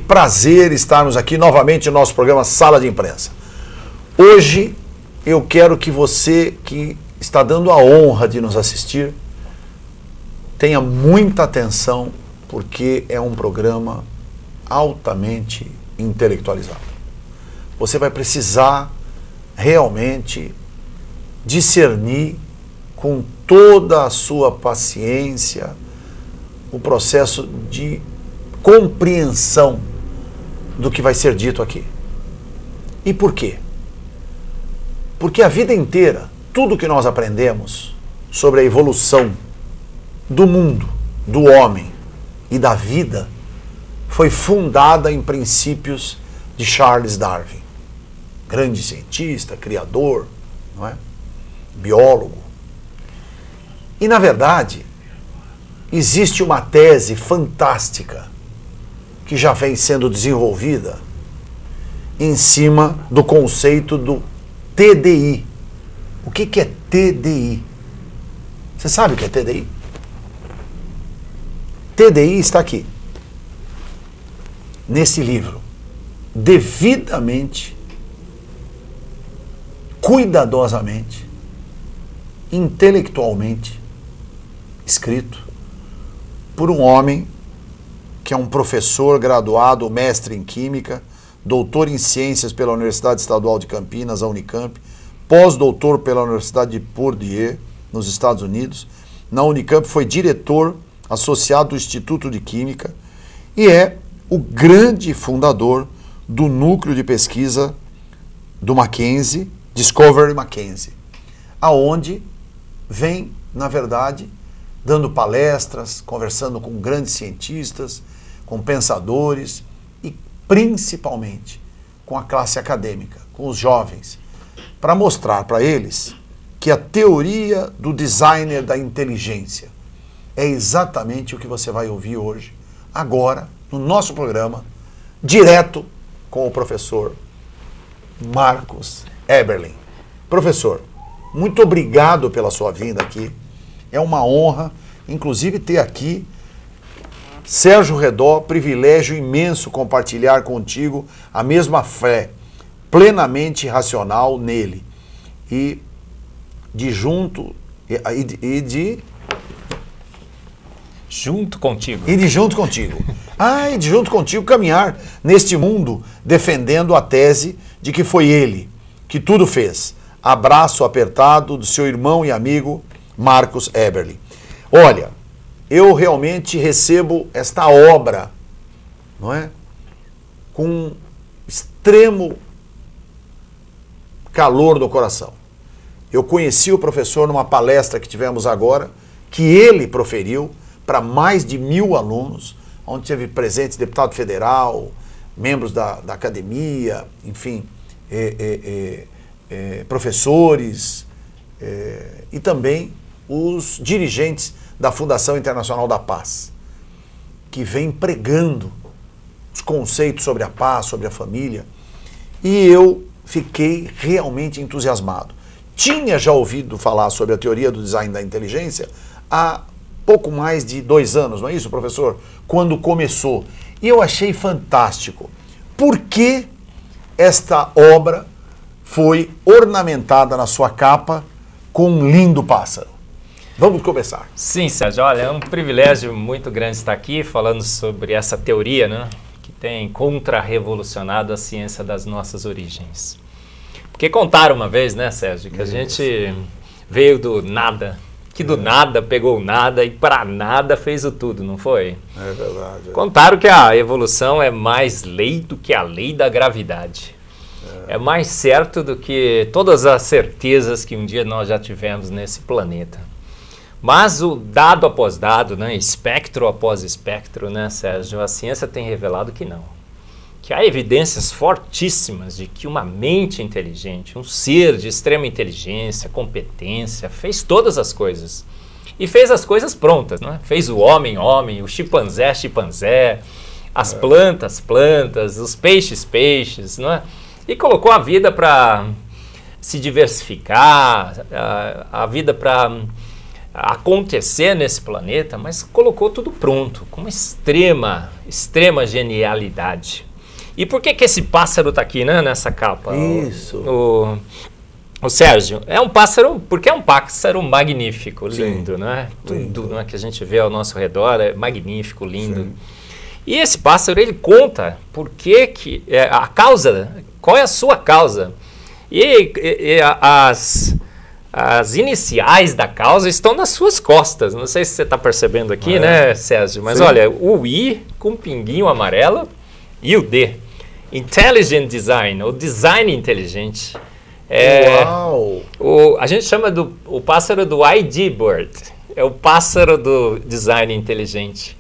prazer estarmos aqui novamente no nosso programa Sala de Imprensa. Hoje eu quero que você que está dando a honra de nos assistir tenha muita atenção, porque é um programa altamente intelectualizado. Você vai precisar realmente discernir com toda a sua paciência o processo de compreensão do que vai ser dito aqui. E por quê? Porque a vida inteira, tudo que nós aprendemos sobre a evolução do mundo, do homem e da vida, foi fundada em princípios de Charles Darwin, grande cientista, criador, não é? Biólogo. E, na verdade, existe uma tese fantástica que já vem sendo desenvolvida em cima do conceito do TDI. O que é TDI? Você sabe o que é TDI? TDI está aqui, nesse livro, devidamente, cuidadosamente, intelectualmente escrito por um homem que é um professor graduado, mestre em Química, doutor em Ciências pela Universidade Estadual de Campinas, a Unicamp, pós-doutor pela Universidade de Purdue, nos Estados Unidos. Na Unicamp foi diretor associado do Instituto de Química e é o grande fundador do núcleo de pesquisa do Mackenzie, Discovery Mackenzie, aonde vem, na verdade, dando palestras, conversando com grandes cientistas, com pensadores e principalmente com a classe acadêmica, com os jovens, para mostrar para eles que a teoria do designer da inteligência é exatamente o que você vai ouvir hoje, agora, no nosso programa, direto com o professor Marcos Eberlin. Professor, muito obrigado pela sua vinda aqui. É uma honra, inclusive, ter aqui Sérgio Redó, privilégio imenso compartilhar contigo a mesma fé, plenamente racional nele. E de junto junto contigo. E de junto contigo. E de junto contigo caminhar neste mundo defendendo a tese de que foi ele que tudo fez. Abraço apertado do seu irmão e amigo Marcos Eberlin. Olha, eu realmente recebo esta obra, não é? Com extremo calor no coração. Eu conheci o professor numa palestra que tivemos agora, que ele proferiu para mais de 1000 alunos, onde teve presentes deputado federal, membros da academia, enfim, professores e também os dirigentes da Fundação Internacional da Paz, que vem pregando os conceitos sobre a paz, sobre a família, e eu fiquei realmente entusiasmado. Tinha já ouvido falar sobre a teoria do design da inteligência há pouco mais de 2 anos, não é isso, professor? Quando começou. E eu achei fantástico. Por que esta obra foi ornamentada na sua capa com um lindo pássaro? Vamos começar. Sim, Sérgio, olha, é um privilégio muito grande estar aqui falando sobre essa teoria, né, que tem contra-revolucionado a ciência das nossas origens. Porque contaram uma vez, né, Sérgio, que a gente veio do nada, que do nada pegou nada e para nada fez o tudo, não foi? É verdade. Contaram que a evolução é mais lei do que a lei da gravidade. É mais certo do que todas as certezas que um dia nós já tivemos nesse planeta. Mas o dado após dado, né, espectro após espectro, né, Sérgio, a ciência tem revelado que não. Que há evidências fortíssimas de que uma mente inteligente, um ser de extrema inteligência, competência, fez todas as coisas. E fez as coisas prontas, né? Fez o homem, homem, o chimpanzé, chimpanzé, as plantas, plantas, os peixes, peixes, não é? E colocou a vida para se diversificar, a vida para acontecer nesse planeta, mas colocou tudo pronto, com uma extrema genialidade. E por que esse pássaro está aqui, né, nessa capa? Isso. O Sérgio, é um pássaro, porque é um pássaro magnífico, lindo, Sim, né? lindo. Tudo, né, que a gente vê ao nosso redor é magnífico, lindo. Sim. E esse pássaro, ele conta por que a causa, qual é a sua causa. E as iniciais da causa estão nas suas costas. Não sei se você está percebendo aqui, né, Sérgio? Mas olha, o I com pinguinho amarelo e o D. Intelligent Design, ou design inteligente. Uau! A gente chama o pássaro do ID Bird. É o pássaro do design inteligente.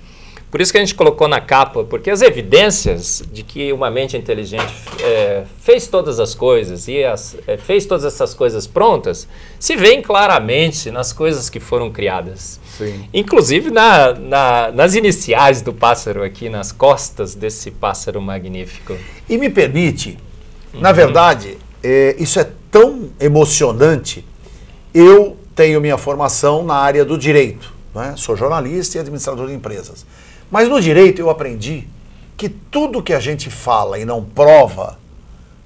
Por isso que a gente colocou na capa, porque as evidências de que uma mente inteligente fez todas as coisas e fez todas essas coisas prontas, se veem claramente nas coisas que foram criadas. Sim. Inclusive nas iniciais do pássaro aqui, nas costas desse pássaro magnífico. E me permite, na verdade, isso é tão emocionante. Eu tenho minha formação na área do direito, né? Sou jornalista e administrador de empresas. Mas no direito eu aprendi que tudo que a gente fala e não prova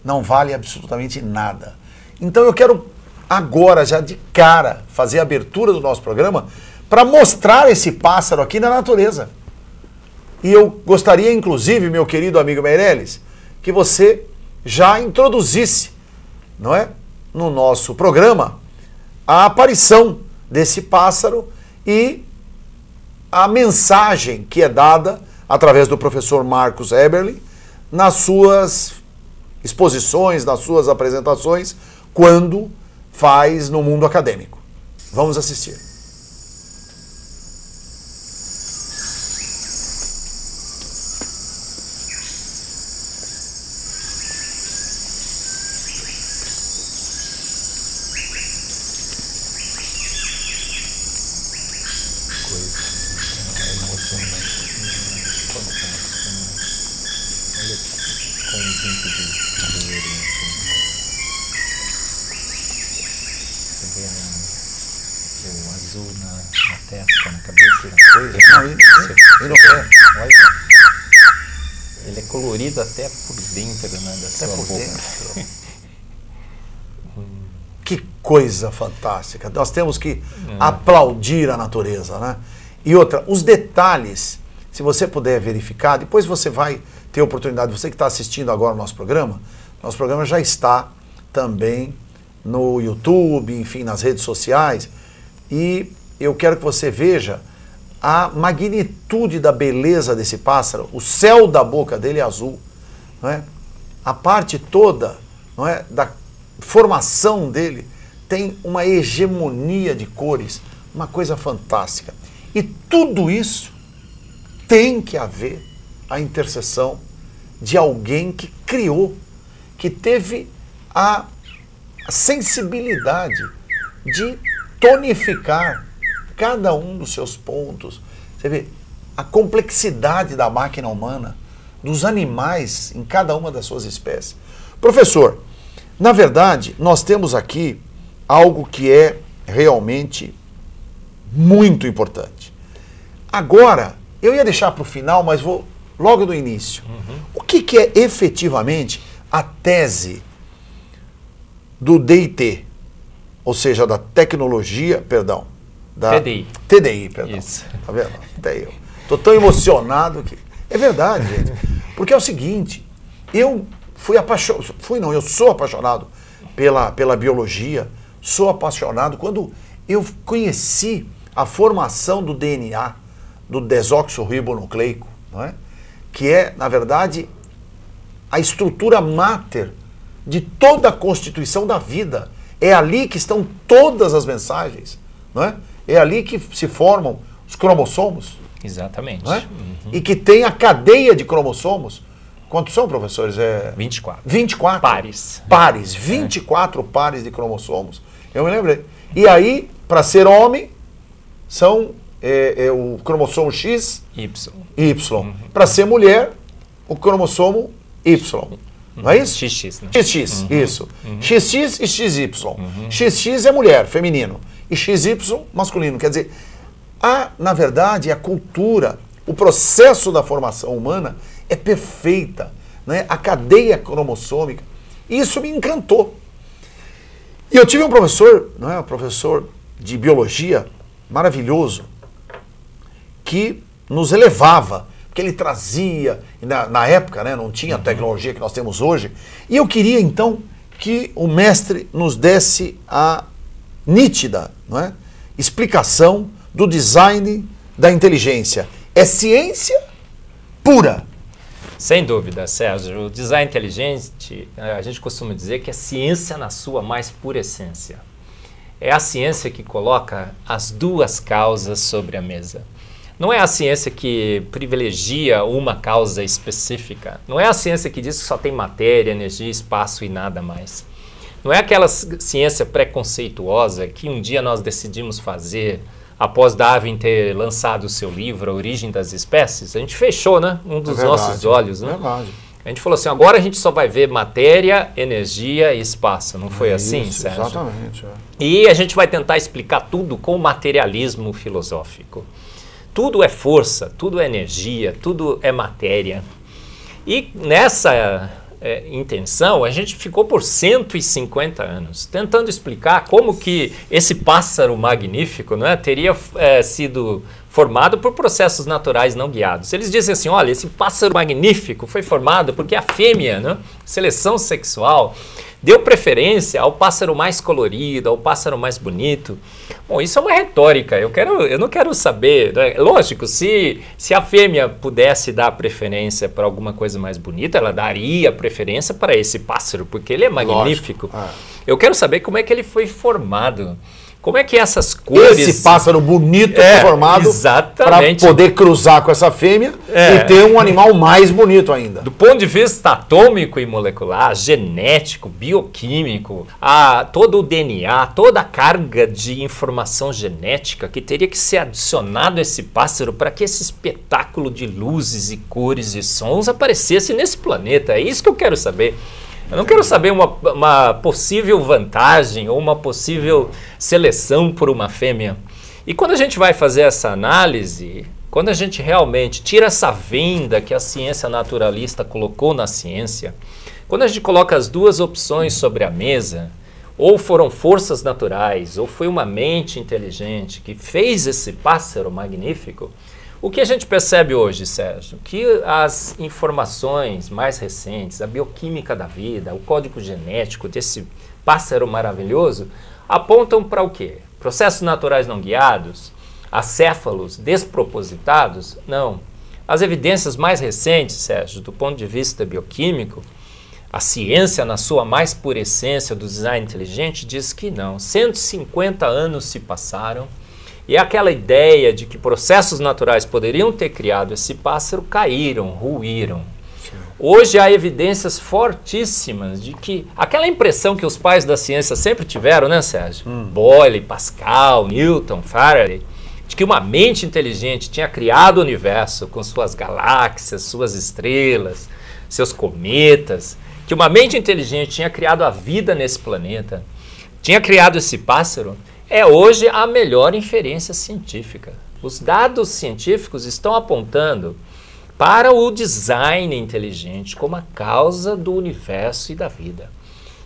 não vale absolutamente nada. Então eu quero agora, já de cara, fazer a abertura do nosso programa para mostrar esse pássaro aqui na natureza. E eu gostaria, inclusive, meu querido amigo Meirelles, que você já introduzisse, não é, no nosso programa, a aparição desse pássaro e a mensagem que é dada através do professor Marcos Eberle nas suas exposições, nas suas apresentações, quando faz no mundo acadêmico. Vamos assistir. Ele é colorido até por dentro, né, da sua boca. Que coisa fantástica. Nós temos que aplaudir a natureza, né? E outra, os detalhes, se você puder verificar, depois você vai ter oportunidade, você que está assistindo agora o nosso programa já está também no YouTube, enfim, nas redes sociais, e eu quero que você veja a magnitude da beleza desse pássaro. O céu da boca dele é azul, não é? A parte toda, não é, da formação dele tem uma hegemonia de cores, uma coisa fantástica. E tudo isso tem que haver a intercessão de alguém que criou, que teve a sensibilidade de tonificar cada um dos seus pontos. Você vê a complexidade da máquina humana, dos animais em cada uma das suas espécies. Professor, na verdade, nós temos aqui algo que é realmente muito importante. Agora, eu ia deixar para o final, mas vou logo do início. O que é efetivamente a tese do DIT, ou seja, da tecnologia, perdão, da TDI, perdão. Isso. Tá vendo? Até eu. Tô tão emocionado que... É verdade, gente. Porque é o seguinte, eu sou apaixonado pela biologia, sou apaixonado quando eu conheci a formação do DNA, do desoxirribonucleico, não é? Que é, na verdade, a estrutura máter de toda a constituição da vida. É ali que estão todas as mensagens, não é? É ali que se formam os cromossomos. Exatamente. Não é? E que tem a cadeia de cromossomos. Quantos são, professores? 24. 24. Pares. Pares. 24 pares de cromossomos. Eu me lembrei. E aí, para ser homem, são o cromossomo X, Y. Para ser mulher, o cromossomo Y. Não é isso? XX, né? XX, isso. XX e XY. XX é mulher, feminino. e XY masculino. Quer dizer, na verdade, a cultura, o processo da formação humana é perfeita, né? A cadeia cromossômica. Isso me encantou. E eu tive um professor, não é? Um professor de biologia maravilhoso, que nos elevava, porque ele trazia, na época, né, não tinha a tecnologia que nós temos hoje, e eu queria então que o mestre nos desse a nítida, não é, explicação do design da inteligência. É ciência pura. Sem dúvida, Sérgio. O design inteligente, a gente costuma dizer que é ciência na sua mais pura essência. É a ciência que coloca as duas causas sobre a mesa. Não é a ciência que privilegia uma causa específica. Não é a ciência que diz que só tem matéria, energia, espaço e nada mais. Não é aquela ciência preconceituosa que um dia nós decidimos fazer após Darwin ter lançado o seu livro, A Origem das Espécies. A gente fechou, né? Um dos nossos olhos, né? Verdade. A gente falou assim, agora a gente só vai ver matéria, energia e espaço. Não foi assim, isso, Sérgio? Exatamente. E a gente vai tentar explicar tudo com materialismo filosófico. Tudo é força, tudo é energia, tudo é matéria. E nessa intenção, a gente ficou por 150 anos tentando explicar como que esse pássaro magnífico, né, teria sido formado por processos naturais não guiados. Eles dizem assim, olha, esse pássaro magnífico foi formado porque a fêmea, né, seleção sexual, deu preferência ao pássaro mais colorido, ao pássaro mais bonito. Bom, isso é uma retórica, eu não quero saber, né? Lógico, se a fêmea pudesse dar preferência para alguma coisa mais bonita, ela daria preferência para esse pássaro, porque ele é magnífico. Eu quero saber como é que ele foi formado. Como é que essas cores... Esse pássaro bonito foi formado para poder cruzar com essa fêmea e ter um animal mais bonito ainda. Do ponto de vista atômico e molecular, genético, bioquímico, todo o DNA, toda a carga de informação genética que teria que ser adicionado a esse pássaro para que esse espetáculo de luzes e cores e sons aparecesse nesse planeta. É isso que eu quero saber. Eu não quero saber uma possível vantagem ou uma possível seleção por uma fêmea. E quando a gente vai fazer essa análise, quando a gente realmente tira essa venda que a ciência naturalista colocou na ciência, quando a gente coloca as duas opções sobre a mesa, ou foram forças naturais, ou foi uma mente inteligente que fez esse pássaro magnífico, o que a gente percebe hoje, Sérgio? Que as informações mais recentes, a bioquímica da vida, o código genético desse pássaro maravilhoso, apontam para o quê? Processos naturais não guiados? Acéfalos despropositados? Não. As evidências mais recentes, Sérgio, do ponto de vista bioquímico, a ciência na sua mais pura essência do design inteligente diz que não. 150 anos se passaram. E aquela ideia de que processos naturais poderiam ter criado esse pássaro caíram, ruíram. Hoje há evidências fortíssimas de que aquela impressão que os pais da ciência sempre tiveram, né, Sérgio? Boyle, Pascal, Newton, Faraday, de que uma mente inteligente tinha criado o universo com suas galáxias, suas estrelas, seus cometas, que uma mente inteligente tinha criado a vida nesse planeta, tinha criado esse pássaro. É hoje a melhor inferência científica. Os dados científicos estão apontando para o design inteligente como a causa do universo e da vida.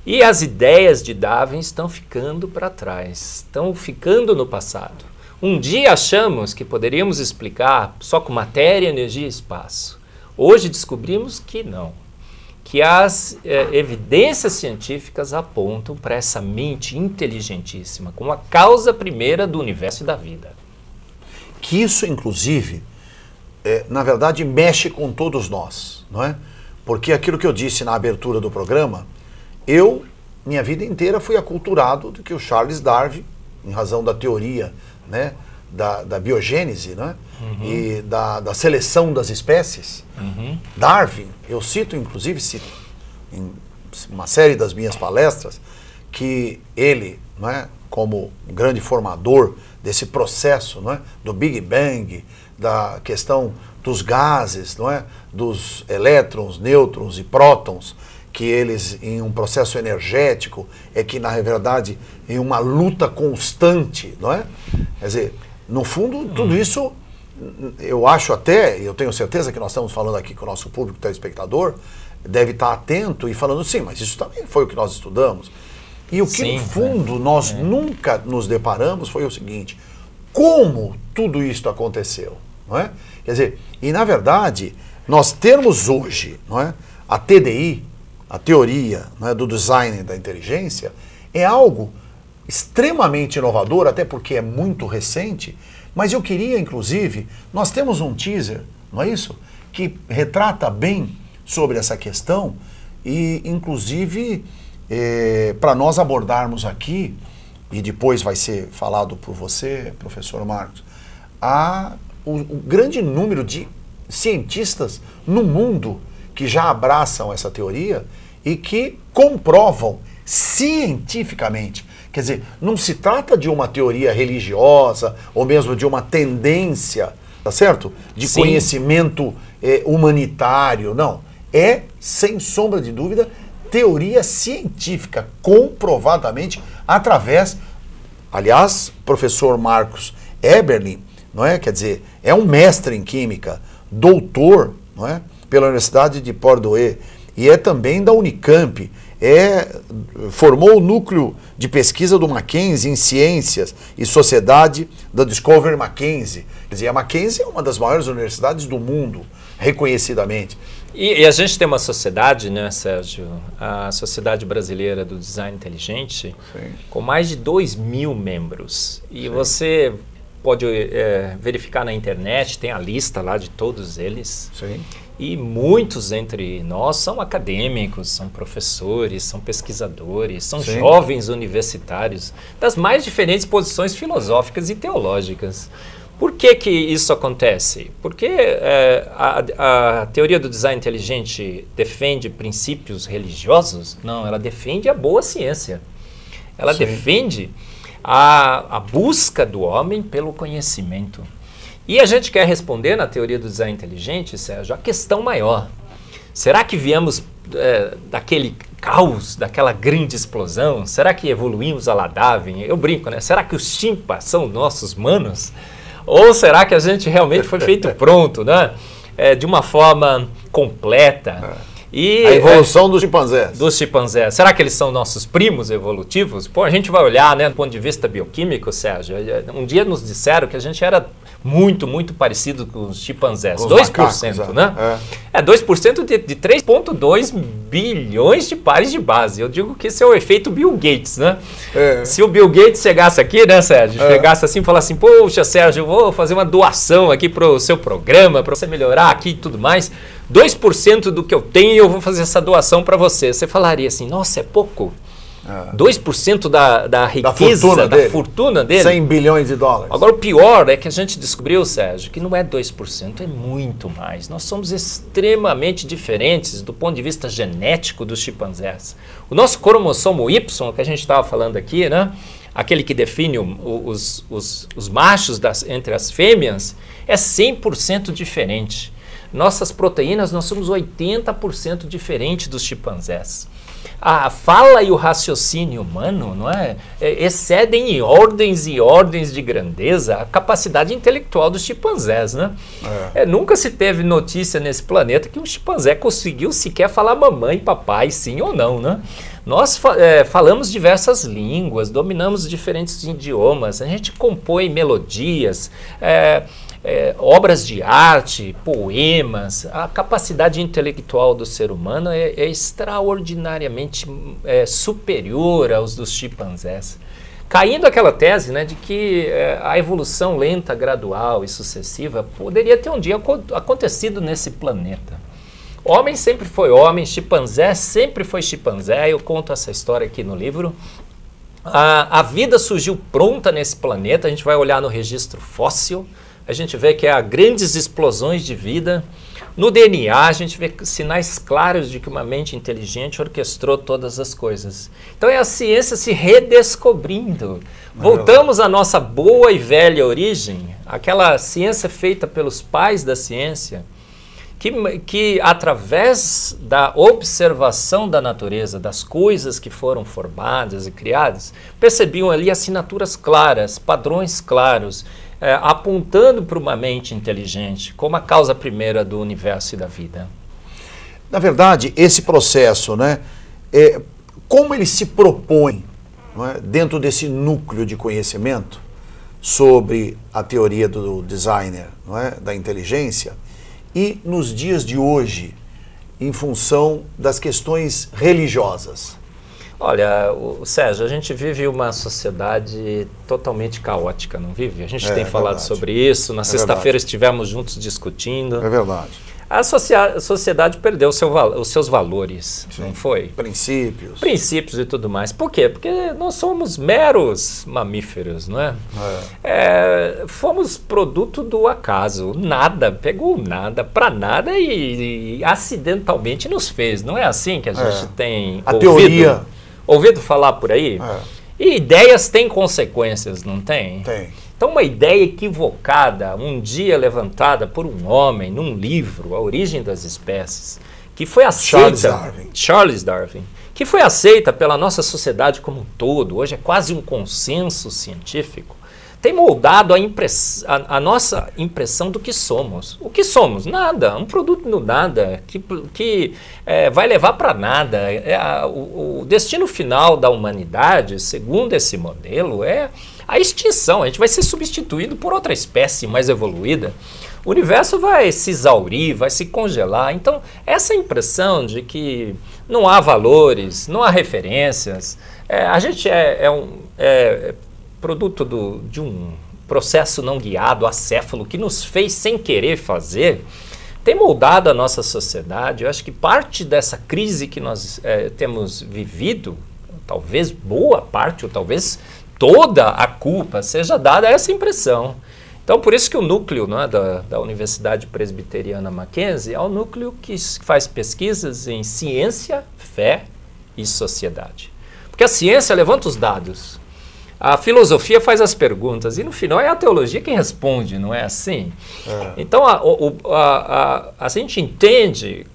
E as ideias de Darwin estão ficando para trás, estão ficando no passado. Um dia achamos que poderíamos explicar só com matéria, energia e espaço. Hoje descobrimos que não. Que as evidências científicas apontam para essa mente inteligentíssima como a causa primeira do universo e da vida. Que isso, inclusive, na verdade, mexe com todos nós, não é? Porque aquilo que eu disse na abertura do programa, minha vida inteira, fui aculturado de que o Charles Darwin, em razão da teoria, né, da biogênese, né, e da seleção das espécies, Darwin, eu cito, inclusive, em uma série das minhas palestras, que ele, não é, como grande formador desse processo, não é, do Big Bang, da questão dos gases, não é, dos elétrons, nêutrons e prótons, que eles, em um processo energético, é que, na verdade, em uma luta constante, não é? Quer dizer, no fundo, tudo isso, eu acho até, eu tenho certeza que nós estamos falando aqui com o nosso público telespectador, deve estar atento e falando, sim, mas isso também foi o que nós estudamos. E o que, Sim, no fundo, nós nunca nos deparamos foi o seguinte: como tudo isso aconteceu, não é? Quer dizer, e na verdade, nós termos hoje, não é, a TDI, a teoria, não é, do design da inteligência, é algo extremamente inovador, até porque é muito recente, mas eu queria, inclusive, nós temos um teaser, não é isso? Que retrata bem sobre essa questão e, inclusive, para nós abordarmos aqui, e depois vai ser falado por você, professor Marcos, o grande número de cientistas no mundo que já abraçam essa teoria e que comprovam cientificamente. Quer dizer, não se trata de uma teoria religiosa ou mesmo de uma tendência, tá certo? De Sim. conhecimento humanitário, não. É, sem sombra de dúvida, teoria científica, comprovadamente, através, aliás, professor Marcos Eberlin, não é? Quer dizer, é um mestre em química, doutor, não é? Pela Universidade de Purdue, e é também da Unicamp, formou o núcleo de pesquisa do Mackenzie em ciências e sociedade da Discovery Mackenzie. Quer dizer, a Mackenzie é uma das maiores universidades do mundo, reconhecidamente. E a gente tem uma sociedade, né, Sérgio, a Sociedade Brasileira do Design Inteligente, Sim. com mais de 2.000 membros. E Sim. Você pode verificar na internet, tem a lista lá de todos eles. Sim. E muitos entre nós são acadêmicos, são professores, são pesquisadores, são Sim. jovens universitários, das mais diferentes posições filosóficas e teológicas. Por que que isso acontece? Porque a teoria do design inteligente defende princípios religiosos? Não, ela defende a boa ciência. Ela Sim. defende a busca do homem pelo conhecimento. E a gente quer responder na teoria do design inteligente, Sérgio, a questão maior. Será que viemos daquele caos, daquela grande explosão? Será que evoluímos a la Darwin? Eu brinco, né? Será que os chimpas são nossos manos? Ou será que a gente realmente foi feito pronto, né? De uma forma completa? E, a evolução dos chimpanzés. Dos chimpanzés. Será que eles são nossos primos evolutivos? Pô, a gente vai olhar, né, do ponto de vista bioquímico, Sérgio. Um dia nos disseram que a gente era muito, muito parecido com os chimpanzés. Com os 2%, macacos, né? 2% de 3,2 bilhões de pares de base. Eu digo que esse é o efeito Bill Gates, né? Se o Bill Gates chegasse aqui, né, Sérgio? Chegasse assim e falasse assim, poxa, Sérgio, eu vou fazer uma doação aqui para o seu programa, para você melhorar aqui e tudo mais. 2% do que eu tenho, eu vou fazer essa doação para você. Você falaria assim, nossa, é pouco. 2% da riqueza, da fortuna dele. 100 bilhões de dólares. Agora, o pior é que a gente descobriu, Sérgio, que não é 2%, é muito mais. Nós somos extremamente diferentes do ponto de vista genético dos chimpanzés. O nosso cromossomo Y, que a gente estava falando aqui, né? Aquele que define os machos entre as fêmeas, é 100% diferente. Nossas proteínas, nós somos 80% diferente dos chimpanzés. A fala e o raciocínio humano, não é? Excedem em ordens e ordens de grandeza a capacidade intelectual dos chimpanzés, né? Nunca se teve notícia nesse planeta que um chimpanzé conseguiu sequer falar mamãe, papai, sim ou não, né? Nós falamos diversas línguas, dominamos diferentes idiomas, a gente compõe melodias, obras de arte, poemas. A capacidade intelectual do ser humano é extraordinariamente superior aos dos chimpanzés. Caindo aquela tese, né, de que a evolução lenta, gradual e sucessiva poderia ter um dia acontecido nesse planeta. Homem sempre foi homem, chimpanzé sempre foi chimpanzé. Eu conto essa história aqui no livro. A vida surgiu pronta nesse planeta, a gente vai olhar no registro fóssil, a gente vê que há grandes explosões de vida. No DNA, a gente vê sinais claros de que uma mente inteligente orquestrou todas as coisas. Então é a ciência se redescobrindo. Voltamos à nossa boa e velha origem, aquela ciência feita pelos pais da ciência, que através da observação da natureza, das coisas que foram formadas e criadas, percebiam ali assinaturas claras, padrões claros, apontando para uma mente inteligente como a causa primeira do universo e da vida. Na verdade, esse processo, né, como ele se propõe, não é, dentro desse núcleo de conhecimento sobre a teoria do designer, não é, da inteligência, e nos dias de hoje, em função das questões religiosas? Olha, Sérgio, a gente vive uma sociedade totalmente caótica, não vive? A gente tem falado sobre isso, na sexta-feira estivemos juntos discutindo. É verdade. A sociedade perdeu os seus valores, sim, não foi? Princípios. Princípios e tudo mais. Por quê? Porque nós somos meros mamíferos, não é? Fomos produto do acaso. Nada, pegou nada para nada e acidentalmente nos fez. Não é assim que a gente tem ouvido falar por aí? E ideias têm consequências, não tem? Tem. Então, uma ideia equivocada, um dia levantada por um homem num livro, A Origem das Espécies, que foi aceita... Charles Darwin. Que foi aceita pela nossa sociedade como um todo, hoje é quase um consenso científico, tem moldado a nossa impressão do que somos. O que somos? Nada, um produto do nada, que vai levar para nada. O destino final da humanidade, segundo esse modelo, é a extinção. A gente vai ser substituído por outra espécie mais evoluída. O universo vai se exaurir, vai se congelar. Então, essa impressão de que não há valores, não há referências, a gente é produto de um processo não guiado, acéfalo, que nos fez sem querer fazer, tem moldado a nossa sociedade. Eu acho que parte dessa crise que nós temos vivido, talvez boa parte, ou talvez toda a culpa seja dada a essa impressão. Então, por isso que o núcleo, não é, da Universidade Presbiteriana Mackenzie é o núcleo que faz pesquisas em ciência, fé e sociedade. Porque a ciência levanta os dados, a filosofia faz as perguntas e no final é a teologia quem responde, não é assim? Então, a gente entende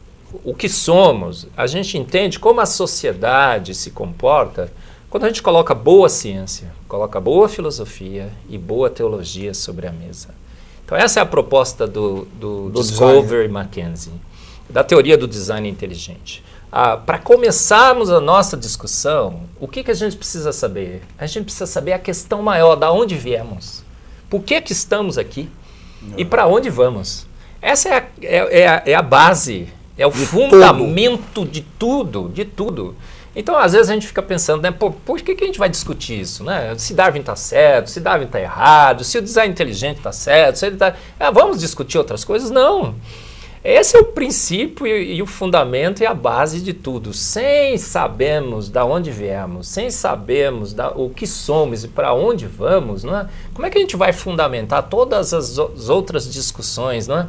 o que somos, a gente entende como a sociedade se comporta quando a gente coloca boa ciência, coloca boa filosofia e boa teologia sobre a mesa. Então essa é a proposta do Discovery Mackenzie, da teoria do design inteligente. Para começarmos a nossa discussão, o que a gente precisa saber? A gente precisa saber a questão maior, da onde viemos, por que estamos aqui e para onde vamos. Essa é a base, é o fundamento de tudo, de tudo. Então, às vezes a gente fica pensando, né, por que a gente vai discutir isso, né? Se Darwin está certo, se Darwin está errado, se o design inteligente está certo, se ele está... vamos discutir outras coisas? Não. Esse é o princípio e o fundamento e a base de tudo. Sem sabermos de onde viemos, sem sabermos o que somos e para onde vamos, não é? Como é que a gente vai fundamentar todas as outras discussões, não é?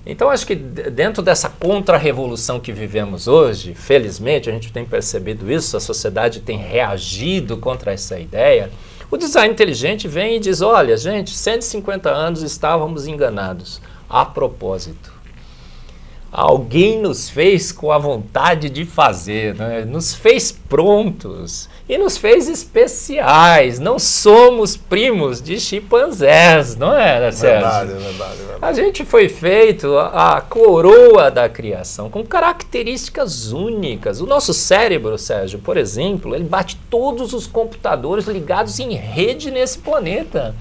Então, acho que dentro dessa contra-revolução que vivemos hoje, felizmente, a gente tem percebido isso, a sociedade tem reagido contra essa ideia, o design inteligente vem e diz, olha, gente, 150 anos estávamos enganados, a propósito. Alguém nos fez com a vontade de fazer, né? Nos fez prontos e nos fez especiais. Não somos primos de chimpanzés, não é, Sérgio? Verdade, verdade. A gente foi feito a coroa da criação, com características únicas. O nosso cérebro, Sérgio, por exemplo, ele bate todos os computadores ligados em rede nesse planeta.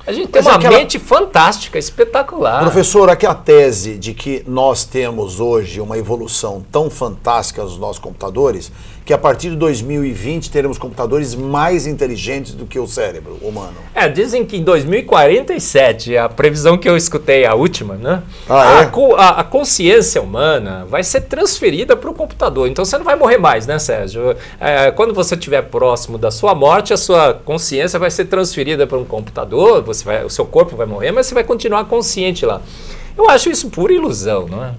A gente tem uma mente fantástica, espetacular. Professor, aquela tese de que nós temos hoje uma evolução tão fantástica nos nossos computadores, que a partir de 2020 teremos computadores mais inteligentes do que o cérebro humano. Dizem que em 2047, a previsão que eu escutei, a última, né? A consciência humana vai ser transferida para o computador. Então você não vai morrer mais, né, Sérgio? Quando você estiver próximo da sua morte, a sua consciência vai ser transferida para um computador, o seu corpo vai morrer, mas você vai continuar consciente lá. Eu acho isso pura ilusão, não é?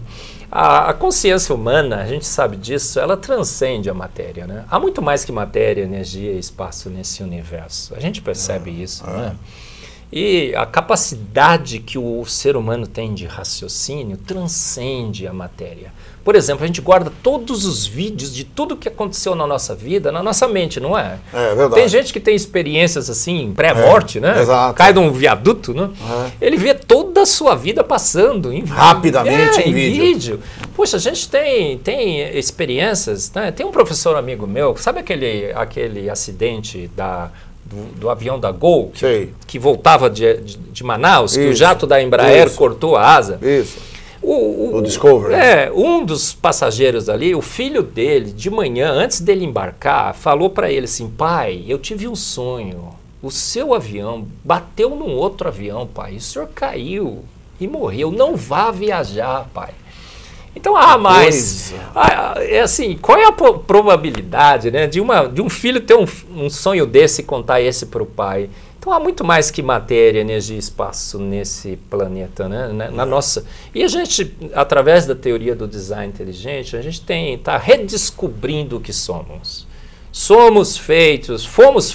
A consciência humana, a gente sabe disso, ela transcende a matéria, né? Há muito mais que matéria, energia e espaço nesse universo. A gente percebe isso, não é? E a capacidade que o ser humano tem de raciocínio transcende a matéria. Por exemplo, a gente guarda todos os vídeos de tudo que aconteceu na nossa vida, na nossa mente, não é? É verdade. Tem gente que tem experiências assim, pré-morte, né? Exato. Cai de um viaduto, né? Ele vê toda a sua vida passando. Rapidamente em vídeo. Poxa, a gente tem experiências, né? Tem um professor amigo meu, sabe aquele acidente do avião da Gol, que voltava de Manaus, que o jato da Embraer cortou a asa? Isso. O Discovery. Um dos passageiros ali, o filho dele, de manhã, antes dele embarcar, falou para ele assim: pai, eu tive um sonho, o seu avião bateu num outro avião, pai, e o senhor caiu e morreu, não vá viajar, pai. Então é assim, qual é a probabilidade, né, de um filho ter um sonho desse e contar esse para o pai? Então há muito mais que matéria, energia e espaço nesse planeta, né? Na nossa. E a gente, através da teoria do design inteligente, a gente está redescobrindo o que somos. Fomos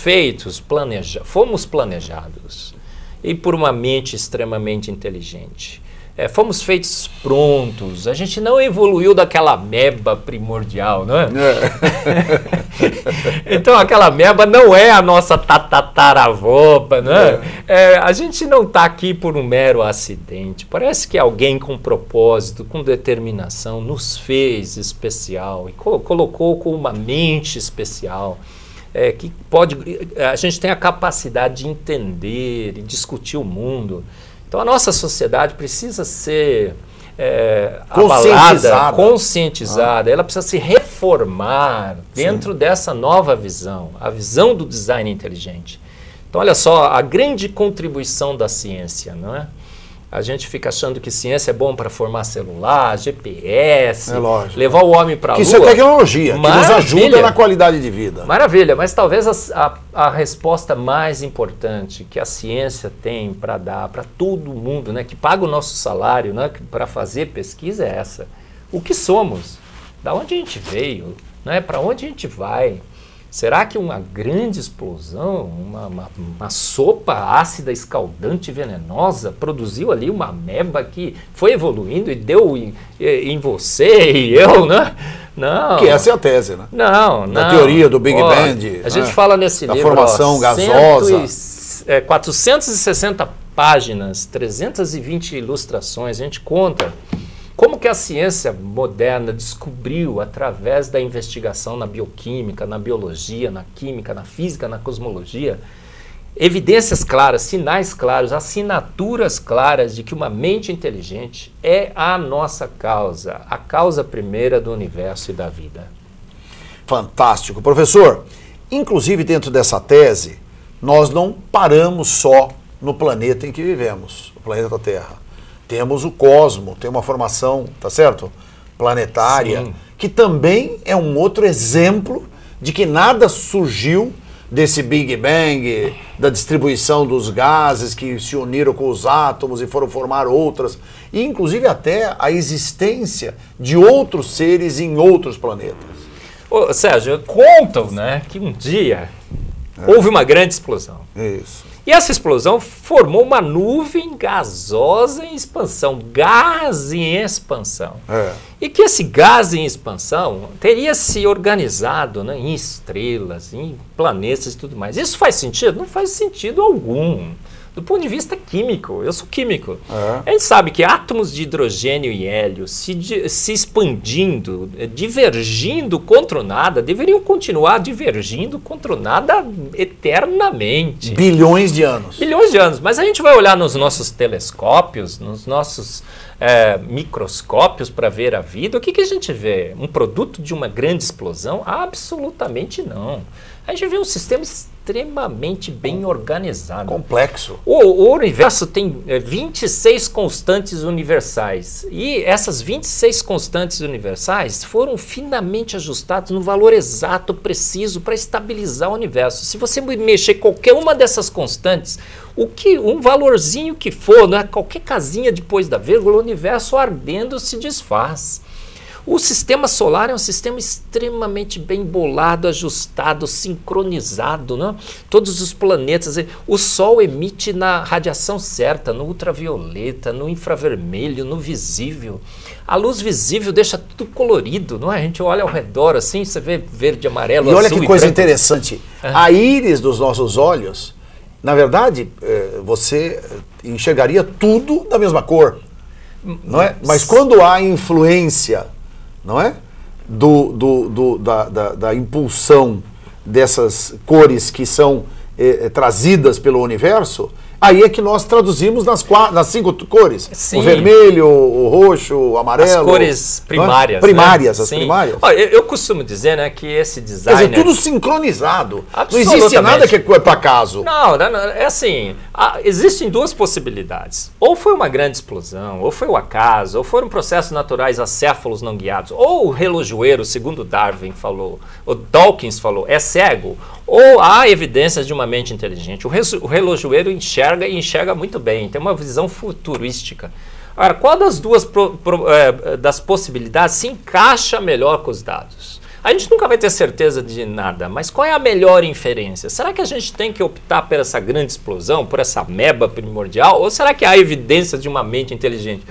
planejados. E por uma mente extremamente inteligente. Fomos feitos prontos, a gente não evoluiu daquela ameba primordial, não é? Então aquela ameba não é a nossa tataravó, não é? A gente não está aqui por um mero acidente, parece que alguém com propósito, com determinação, nos fez especial e colocou com uma mente especial. Que a gente tem a capacidade de entender e discutir o mundo. Então a nossa sociedade precisa ser abalada, conscientizada, ela precisa se reformar dentro dessa nova visão, a visão do design inteligente. Então olha só a grande contribuição da ciência, não é? A gente fica achando que ciência é bom para formar celular, GPS, levar o homem para a Lua. Isso é tecnologia, que nos ajuda na qualidade de vida. Maravilha, mas talvez a resposta mais importante que a ciência tem para dar para todo mundo, né, que paga o nosso salário, né, para fazer pesquisa é essa. O que somos? Da onde a gente veio? Né, para onde a gente vai? Será que uma grande explosão, uma sopa ácida, escaldante, venenosa, produziu ali uma ameba que foi evoluindo e deu em você e eu, né? Não. Que essa é a tese, né? Não. Da teoria do Big Bang. A gente fala nesse livro, formação gasosa. 460 páginas, 320 ilustrações, a gente conta como que a ciência moderna descobriu, através da investigação na bioquímica, na biologia, na química, na física, na cosmologia, evidências claras, sinais claros, assinaturas claras de que uma mente inteligente é a nossa causa, a causa primeira do universo e da vida. Fantástico. Professor, inclusive dentro dessa tese, nós não paramos só no planeta em que vivemos, o planeta Terra. Temos o cosmo, tem uma formação, tá certo? Planetária, sim, que também é um outro exemplo de que nada surgiu desse Big Bang, da distribuição dos gases que se uniram com os átomos e foram formar outras, e inclusive até a existência de outros seres em outros planetas. Ô, Sérgio, contam, né, que um dia houve uma grande explosão. Isso. E essa explosão formou uma nuvem gasosa em expansão, gás em expansão. E que esse gás em expansão teria se organizado, né, em estrelas, em planetas e tudo mais. Isso faz sentido? Não faz sentido algum. Do ponto de vista químico, eu sou químico. A gente sabe que átomos de hidrogênio e hélio se expandindo, divergindo contra o nada, deveriam continuar divergindo contra o nada eternamente. Bilhões de anos. Bilhões de anos. Mas a gente vai olhar nos nossos telescópios, nos nossos microscópios para ver a vida. O que a gente vê? Um produto de uma grande explosão? Absolutamente não. A gente vê um sistema extremamente bem organizado. Complexo. O universo tem 26 constantes universais. E essas 26 constantes universais foram finamente ajustadas no valor exato, preciso, para estabilizar o universo. Se você mexer qualquer uma dessas constantes, um valorzinho que for, né, qualquer casinha depois da vírgula, o universo ardendo se desfaz. O sistema solar é um sistema extremamente bem bolado, ajustado, sincronizado, né? Todos os planetas, o Sol emite na radiação certa, no ultravioleta, no infravermelho, no visível. A luz visível deixa tudo colorido, não é? A gente olha ao redor assim, você vê verde, amarelo, azul e branco. E olha que coisa interessante, a íris dos nossos olhos, na verdade, você enxergaria tudo da mesma cor, não é? Mas quando há influência, não é? Da impulsão dessas cores que são trazidas pelo universo, aí é que nós traduzimos nas 5 cores. Sim. O vermelho, o roxo, o amarelo. As cores primárias. Primárias, né? As primárias. Olha, eu costumo dizer, né, que esse design... Quer dizer, tudo sincronizado. Não existe nada que é por acaso. Não, é assim, existem 2 possibilidades. Ou foi uma grande explosão, ou foi o acaso, ou foram processos naturais acéfalos não guiados, ou o relojoeiro, segundo Darwin falou, o Dawkins falou, é cego, ou há evidências de uma mente inteligente. O relojoeiro enxerga e enxerga muito bem, tem uma visão futurística. Agora, qual das 2 das possibilidades se encaixa melhor com os dados? A gente nunca vai ter certeza de nada, mas qual é a melhor inferência? Será que a gente tem que optar por essa grande explosão, por essa ameba primordial, ou será que há evidências de uma mente inteligente?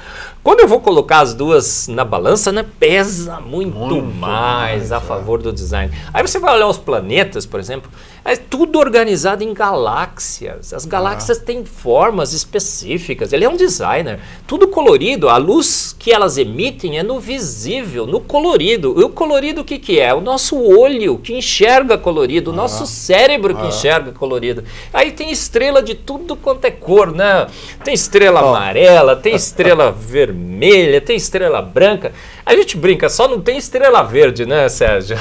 Quando eu vou colocar as 2 na balança, né, pesa muito mais a favor do design. Aí você vai olhar os planetas, por exemplo, é tudo organizado em galáxias. As galáxias têm formas específicas. Ele é um designer. Tudo colorido. A luz que elas emitem é no visível, no colorido. E o colorido o que é? O nosso olho que enxerga colorido, o nosso cérebro que enxerga colorido. Aí tem estrela de tudo quanto é cor, né? Tem estrela amarela, tem estrela vermelha, tem estrela branca. A gente brinca, só não tem estrela verde, né, Sérgio?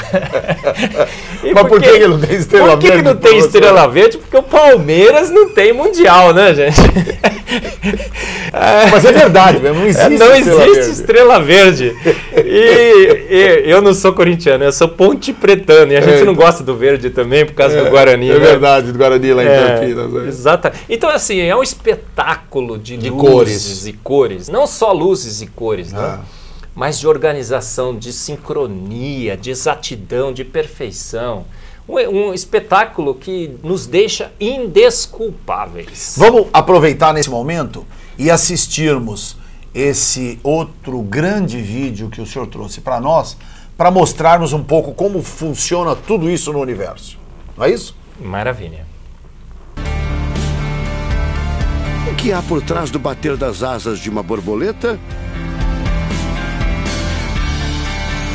Mas por que não tem estrela verde? Por que não tem estrela verde? Porque o Palmeiras não tem mundial, né, gente? Mas é verdade, não existe estrela verde. E eu não sou corintiano, eu sou pontepretano. E a gente não gosta do verde também por causa do Guarani. É verdade, do Guarani lá em Campinas. Exato. Então, assim, é um espetáculo de luzes e cores. Não só luzes e cores, né? Mas de organização, de sincronia, de exatidão, de perfeição. Um espetáculo que nos deixa indesculpáveis. Vamos aproveitar nesse momento e assistirmos esse outro grande vídeo que o senhor trouxe para nós, para mostrarmos um pouco como funciona tudo isso no universo. Não é isso? Maravilha. O que há por trás do bater das asas de uma borboleta?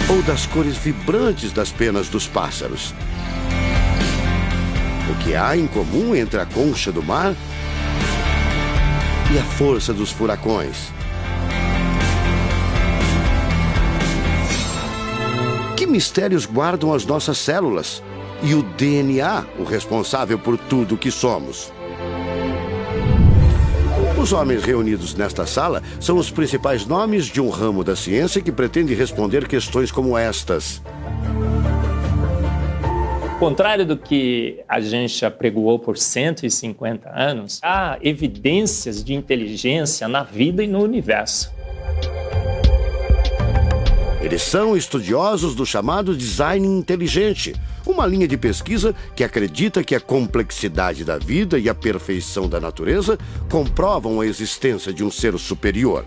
Ou das cores vibrantes das penas dos pássaros? O que há em comum entre a concha do mar e a força dos furacões? Que mistérios guardam as nossas células e o DNA, o responsável por tudo o que somos? Os homens reunidos nesta sala são os principais nomes de um ramo da ciência que pretende responder questões como estas. Ao contrário do que a gente apregoou por 150 anos, há evidências de inteligência na vida e no universo. Eles são estudiosos do chamado design inteligente, uma linha de pesquisa que acredita que a complexidade da vida e a perfeição da natureza comprovam a existência de um ser superior.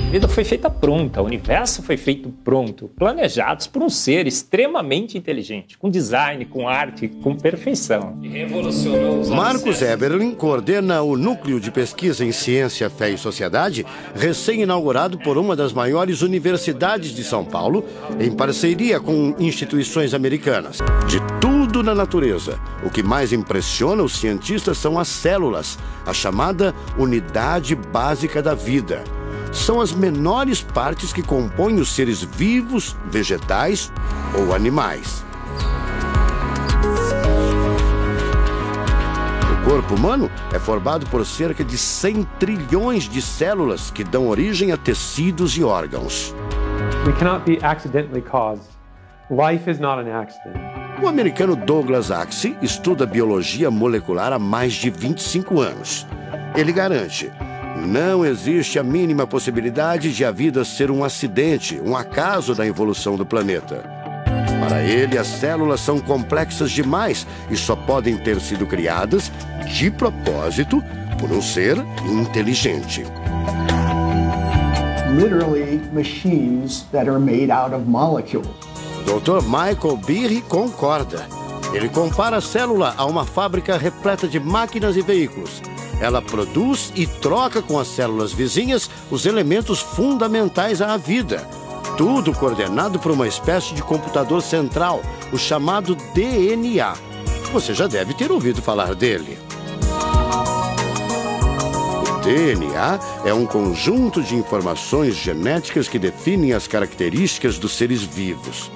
A vida foi feita pronta, o universo foi feito pronto, planejados por um ser extremamente inteligente, com design, com arte, com perfeição. E revolucionou os Marcos Eberlin coordena o Núcleo de Pesquisa em Ciência, Fé e Sociedade, recém-inaugurado por uma das maiores universidades de São Paulo, em parceria com instituições americanas. De tudo na natureza, o que mais impressiona os cientistas são as células, a chamada unidade básica da vida. São as menores partes que compõem os seres vivos, vegetais ou animais. O corpo humano é formado por cerca de 100 trilhões de células que dão origem a tecidos e órgãos. We cannot be accidentally caused. Life is not an accident. O americano Douglas Axie estuda biologia molecular há mais de 25 anos. Ele garante: Não existe a mínima possibilidade de a vida ser um acidente, um acaso da evolução do planeta. Para ele, as células são complexas demais e só podem ter sido criadas, de propósito, por um ser inteligente. Literally machines that are made out of molecules. Dr. Michael Behe concorda. Ele compara a célula a uma fábrica repleta de máquinas e veículos. Ela produz e troca com as células vizinhas os elementos fundamentais à vida. Tudo coordenado por uma espécie de computador central, o chamado DNA. Você já deve ter ouvido falar dele. O DNA é um conjunto de informações genéticas que definem as características dos seres vivos.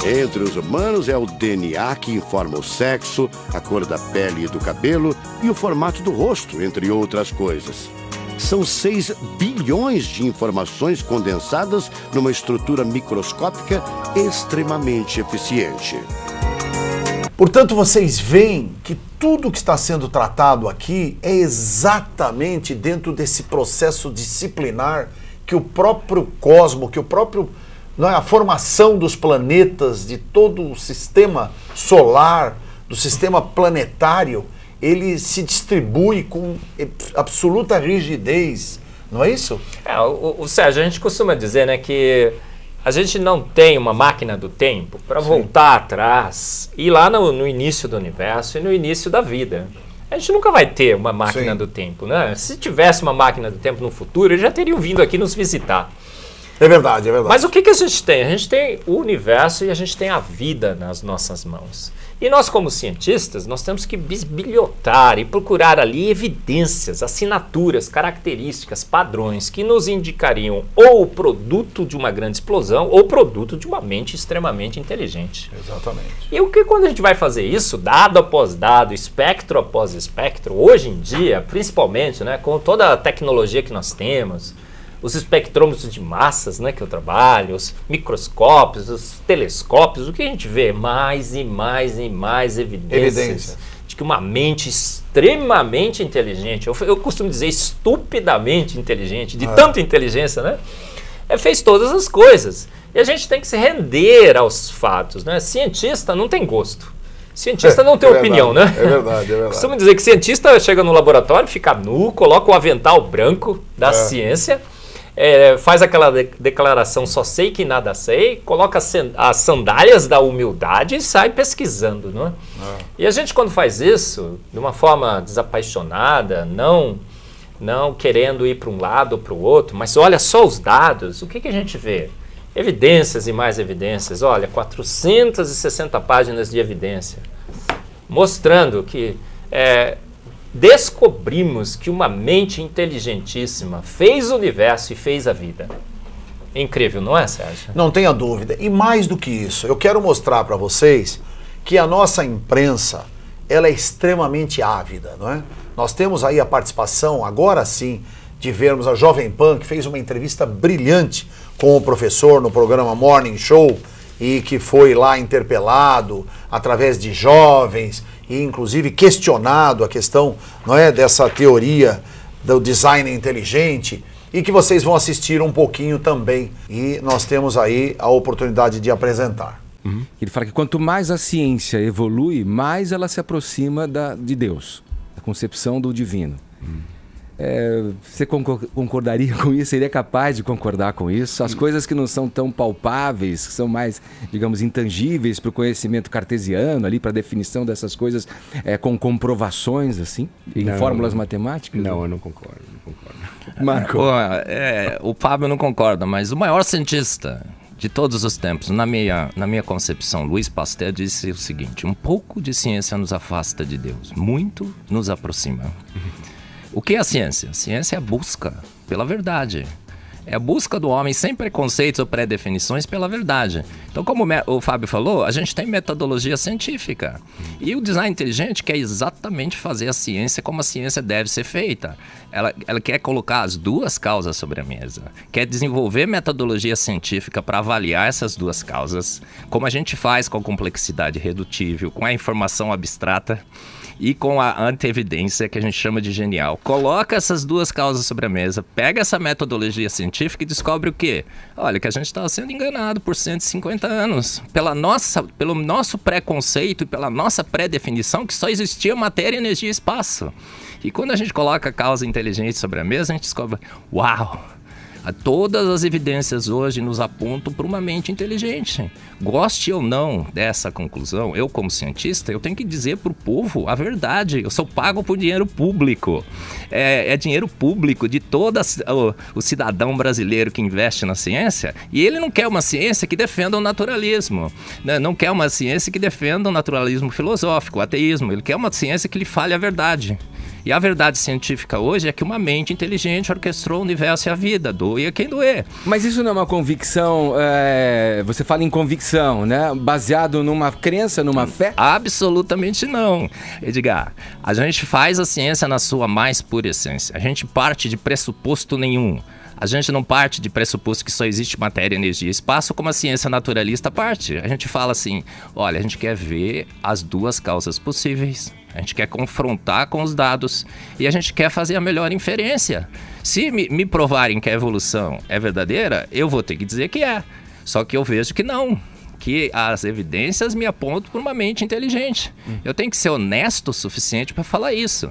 Entre os humanos é o DNA que informa o sexo, a cor da pele e do cabelo e o formato do rosto, entre outras coisas. São 6 bilhões de informações condensadas numa estrutura microscópica extremamente eficiente. Portanto, vocês veem que tudo que está sendo tratado aqui é exatamente dentro desse processo disciplinar que o próprio cosmos, que o próprio... a formação dos planetas, de todo o sistema solar, do sistema planetário, ele se distribui com absoluta rigidez, não é isso? O Sérgio, a gente costuma dizer, né, que a gente não tem uma máquina do tempo para voltar atrás e ir lá no início do universo e no início da vida. A gente nunca vai ter uma máquina do tempo, né? Se tivesse uma máquina do tempo no futuro, eles já teriam vindo aqui nos visitar. É verdade, é verdade. Mas o que a gente tem? A gente tem o universo e a gente tem a vida nas nossas mãos. E nós, como cientistas, nós temos que bisbilhotar e procurar ali evidências, assinaturas, características, padrões que nos indicariam ou o produto de uma grande explosão ou o produto de uma mente extremamente inteligente. Exatamente. E o que quando a gente vai fazer isso, dado após dado, espectro após espectro, hoje em dia, principalmente, né, com toda a tecnologia que nós temos, os espectrômetros de massas, né, que eu trabalho, os microscópios, os telescópios, o que a gente vê? Mais e mais e mais evidências de que uma mente extremamente inteligente, eu costumo dizer estupidamente inteligente, de tanta inteligência, né, fez todas as coisas. E a gente tem que se render aos fatos, né? Cientista não tem gosto. Cientista não tem opinião, né? É verdade, é verdade. Costumo dizer que cientista chega no laboratório, fica nu, coloca o avental branco da ciência, faz aquela declaração só sei que nada sei, coloca as sandálias da humildade e sai pesquisando, não é? E a gente quando faz isso, de uma forma desapaixonada, não querendo ir para um lado ou para o outro, mas olha só os dados, o que a gente vê? Evidências e mais evidências, olha, 460 páginas de evidência, mostrando que descobrimos que uma mente inteligentíssima fez o universo e fez a vida. Incrível, não é, Sérgio? Não tenha dúvida. E mais do que isso, eu quero mostrar para vocês que a nossa imprensa, ela é extremamente ávida, não é? Nós temos aí a participação, agora sim, de vermos a Jovem Pan, que fez uma entrevista brilhante com o professor no programa Morning Show e que foi lá interpelado através de jovens e inclusive questionado a questão, não é, dessa teoria do design inteligente e que vocês vão assistir um pouquinho também e nós temos aí a oportunidade de apresentar. Ele fala que quanto mais a ciência evolui, mais ela se aproxima de Deus, da concepção do divino. Você concordaria com isso? Seria capaz de concordar com isso? As coisas que não são tão palpáveis, que são mais, digamos, intangíveis para o conhecimento cartesiano, ali para a definição dessas coisas, com comprovações, assim, em fórmulas matemáticas? Não, eu não concordo. Marco? O Fábio não concorda, mas o maior cientista de todos os tempos, na minha concepção, Louis Pasteur disse o seguinte: um pouco de ciência nos afasta de Deus, muito nos aproxima. O que é a ciência? A ciência é a busca pela verdade. É a busca do homem sem preconceitos ou pré-definições pela verdade. Então, como o Fábio falou, a gente tem metodologia científica. E o design inteligente quer exatamente fazer a ciência como a ciência deve ser feita. Ela quer colocar as duas causas sobre a mesa. Quer desenvolver metodologia científica para avaliar essas duas causas, como a gente faz com a complexidade redutível, com a informação abstrata. e com a anti-evidência, que a gente chama de genial. Coloca essas duas causas sobre a mesa, pega essa metodologia científica e descobre o quê? Olha, que a gente estava sendo enganado por 150 anos, pelo nosso preconceito e pela nossa pré-definição que só existia matéria, energia e espaço. E quando a gente coloca a causa inteligente sobre a mesa, a gente descobre, uau! Todas as evidências hoje nos apontam para uma mente inteligente. Goste ou não dessa conclusão, eu como cientista, eu tenho que dizer para o povo a verdade. Eu sou pago por dinheiro público. É dinheiro público de todo o cidadão brasileiro que investe na ciência. E ele não quer uma ciência que defenda o naturalismo. Né? Não quer uma ciência que defenda o naturalismo filosófico, o ateísmo. Ele quer uma ciência que lhe fale a verdade. E a verdade científica hoje é que uma mente inteligente orquestrou o universo e a vida, doia quem doer. Mas isso não é uma convicção, você fala em convicção, né? Baseado numa crença, numa fé? Absolutamente não, Edgar. A gente faz a ciência na sua mais pura essência. A gente parte de pressuposto nenhum. A gente não parte de pressuposto que só existe matéria, energia e espaço, como a ciência naturalista parte. A gente fala assim, olha, a gente quer ver as duas causas possíveis. A gente quer confrontar com os dados e a gente quer fazer a melhor inferência. Se me provarem que a evolução é verdadeira, eu vou ter que dizer que é. Só que eu vejo que não, que as evidências me apontam para uma mente inteligente. Eu tenho que ser honesto o suficiente para falar isso.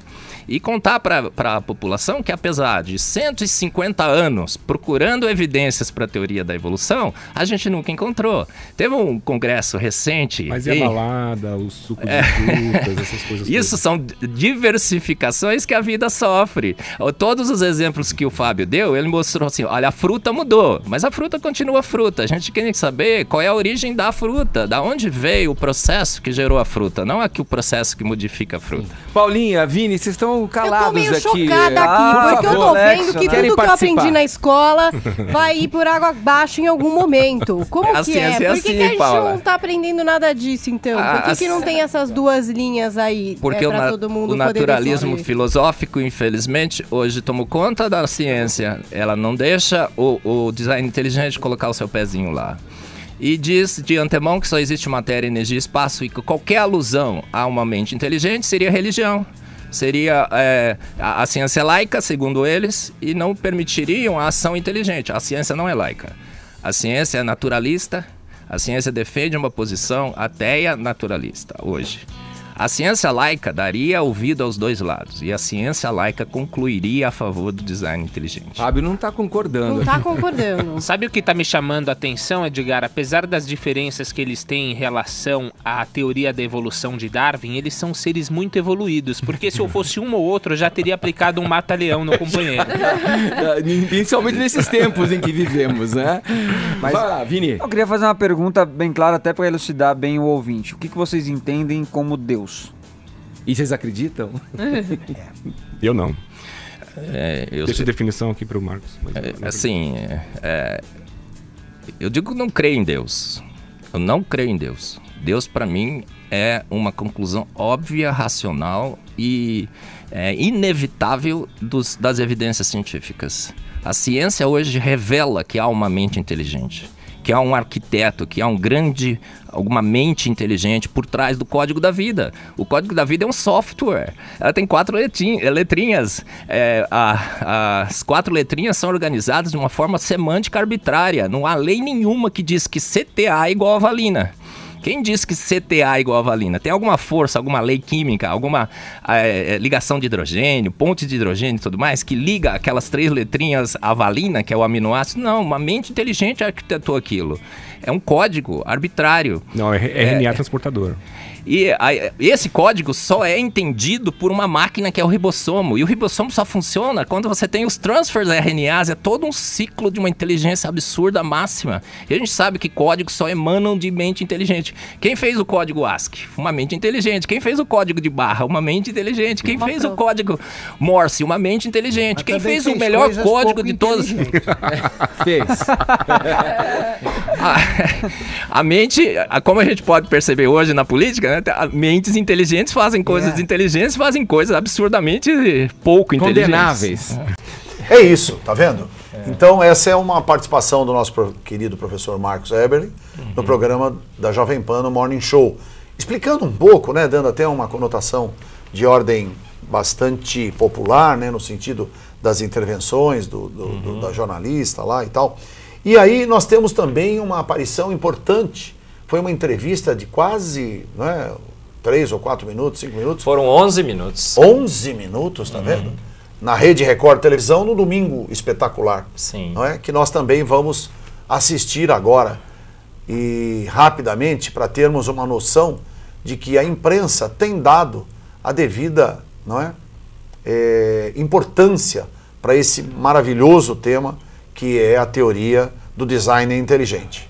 E contar para a população que, apesar de 150 anos procurando evidências para a teoria da evolução, a gente nunca encontrou. Teve um congresso recente... Mas e a balada, o suco de frutas, essas coisas Isso todas. são diversificações que a vida sofre. Todos os exemplos que o Fábio deu, ele mostrou assim, olha, a fruta mudou, mas a fruta continua fruta. A gente quer saber qual é a origem da fruta, da onde veio o processo que gerou a fruta, não aqui o processo que modifica a fruta. Paulinha, Vini, vocês estão calados aqui. Eu tô meio chocada aqui, porque eu tô vendo que tudo que eu aprendi na escola vai ir por água abaixo em algum momento. Como que é? Por que a gente não tá aprendendo nada disso, então? Por que não tem essas duas linhas aí porque pra todo mundo o poder naturalismo decidir? filosófico, infelizmente, hoje tomou conta da ciência. Ela não deixa o design inteligente colocar o seu pezinho lá. E diz de antemão que só existe matéria, energia e espaço e que qualquer alusão a uma mente inteligente seria religião. Seria a ciência laica, segundo eles, e não permitiriam a ação inteligente. A ciência não é laica. A ciência é naturalista, a ciência defende uma posição ateia naturalista hoje. A ciência laica daria ouvido aos dois lados e a ciência laica concluiria a favor do design inteligente. Fábio não está concordando. Não está concordando. Sabe o que está me chamando a atenção, Edgar? Apesar das diferenças que eles têm em relação à teoria da evolução de Darwin, eles são seres muito evoluídos, porque se eu fosse um ou outro, eu já teria aplicado um mata-leão no companheiro. Principalmente nesses tempos em que vivemos, né? Mas, vai lá, Vini. Eu queria fazer uma pergunta bem clara, até para elucidar bem o ouvinte. O que vocês entendem como Deus? E vocês acreditam? Eu não. Eu Deixa a definição aqui para o Marcos. Eu digo que não creio em Deus. Eu não creio em Deus. Deus, para mim, é uma conclusão óbvia, racional e inevitável das evidências científicas. A ciência hoje revela que há uma mente inteligente, que há um arquiteto, que há alguma mente inteligente por trás do código da vida. O código da vida é um software. Ela tem 4 letrinhas. As 4 letrinhas são organizadas de uma forma semântica arbitrária. Não há lei nenhuma que diz que CTA é igual a valina. Quem diz que CTA é igual a valina? Tem alguma força, alguma lei química, alguma ligação de hidrogênio, ponte de hidrogênio e tudo mais, que liga aquelas 3 letrinhas à valina, que é o aminoácido? Não, uma mente inteligente arquitetou aquilo. É um código arbitrário. Não, é RNA transportador. E esse código só é entendido por uma máquina que é o ribossomo. E o ribossomo só funciona quando você tem os transfers RNAs. É todo um ciclo de uma inteligência absurda máxima. E a gente sabe que códigos só emanam de mente inteligente. Quem fez o código ASCII? Uma mente inteligente. Quem fez o código de barra? Uma mente inteligente. Quem fez o código Morse? Uma mente inteligente. Quem fez o melhor código de todos? Fez. A mente, como a gente pode perceber hoje na política, né? Mentes inteligentes fazem coisas inteligentes, fazem coisas absurdamente pouco inteligentes. Condenáveis. É isso, tá vendo? Então essa é uma participação do nosso querido professor Marcos Eberle no programa da Jovem Pan no Morning Show. Explicando um pouco, né, dando até uma conotação de ordem bastante popular, né, no sentido das intervenções da jornalista lá e tal. E aí nós temos também uma aparição importante. Foi uma entrevista de quase, né, 3 ou 4 minutos, 5 minutos. Foram 11 minutos. 11 minutos, tá vendo? Na Rede Record Televisão, no Domingo Espetacular. Sim. Não é? Que nós também vamos assistir agora. E rapidamente, para termos uma noção de que a imprensa tem dado a devida, não é, importância para esse maravilhoso tema que é a teoria do design inteligente.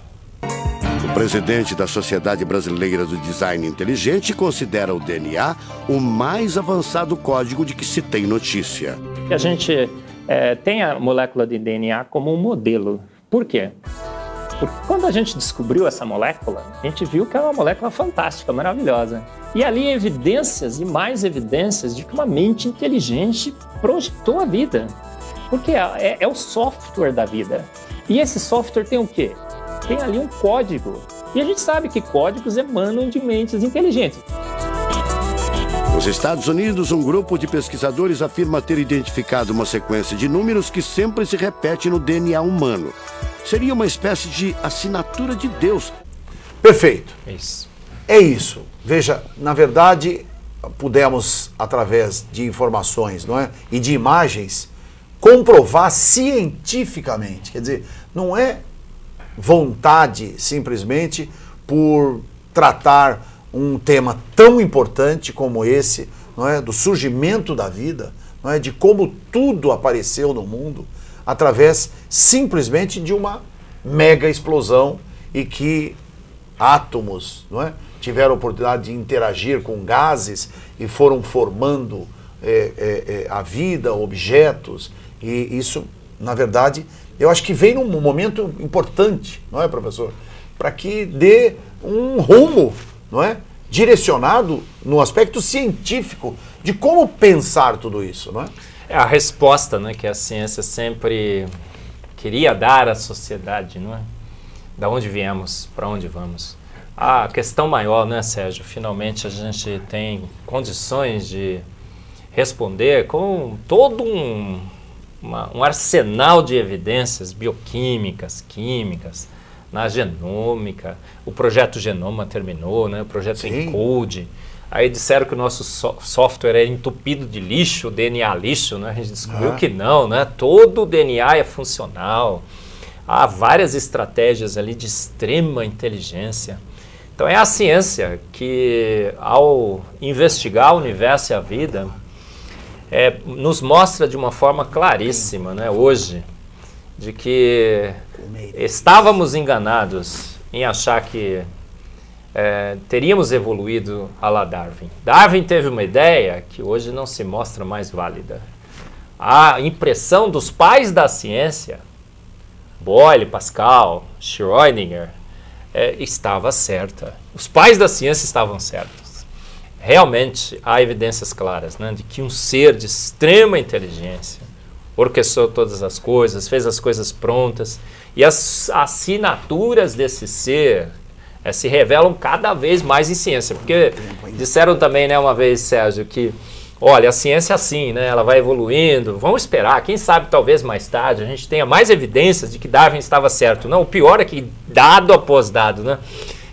O presidente da Sociedade Brasileira do Design Inteligente considera o DNA o mais avançado código de que se tem notícia. A gente tem a molécula de DNA como um modelo. Por quê? Porque quando a gente descobriu essa molécula, a gente viu que é uma molécula fantástica, maravilhosa. E ali evidências e mais evidências de que uma mente inteligente projetou a vida. Porque é o software da vida. E esse software tem o quê? Tem ali um código. E a gente sabe que códigos emanam de mentes inteligentes. Nos Estados Unidos, um grupo de pesquisadores afirma ter identificado uma sequência de números que sempre se repete no DNA humano. Seria uma espécie de assinatura de Deus. Perfeito. Isso. É isso. Veja, na verdade, pudemos, através de informações, não é, e de imagens, comprovar cientificamente. Quer dizer, não é vontade simplesmente por tratar um tema tão importante como esse, não é, do surgimento da vida, não é, de como tudo apareceu no mundo através simplesmente de uma mega explosão e que átomos, não é, tiveram a oportunidade de interagir com gases e foram formando a vida, objetos, e isso, na verdade, eu acho que vem num momento importante, não é, professor? Para que dê um rumo, não é, direcionado no aspecto científico de como pensar tudo isso, não é? É a resposta, né, que a ciência sempre queria dar à sociedade, não é? Da onde viemos, para onde vamos. A questão maior, né, Sérgio? Finalmente a gente tem condições de responder com todo um arsenal de evidências bioquímicas, químicas, na genômica. O projeto Genoma terminou, né? O projeto ENCODE. Aí disseram que o nosso software é entupido de lixo, DNA lixo, né? A gente descobriu que não, né? Todo o DNA é funcional. Há várias estratégias ali de extrema inteligência. Então é a ciência que, ao investigar o universo e a vida, nos mostra de uma forma claríssima, né, hoje, de que estávamos enganados em achar que teríamos evoluído à la Darwin. Darwin teve uma ideia que hoje não se mostra mais válida. A impressão dos pais da ciência, Boyle, Pascal, Schrödinger, estava certa. Os pais da ciência estavam certos. Realmente há evidências claras, né, de que um ser de extrema inteligência orquestrou todas as coisas, fez as coisas prontas, e as assinaturas desse ser se revelam cada vez mais em ciência. Porque disseram também, né, uma vez, Sérgio, que olha, a ciência é assim, né, ela vai evoluindo, vamos esperar, quem sabe talvez mais tarde a gente tenha mais evidências de que Darwin estava certo. Não, o pior é que dado após dado, né,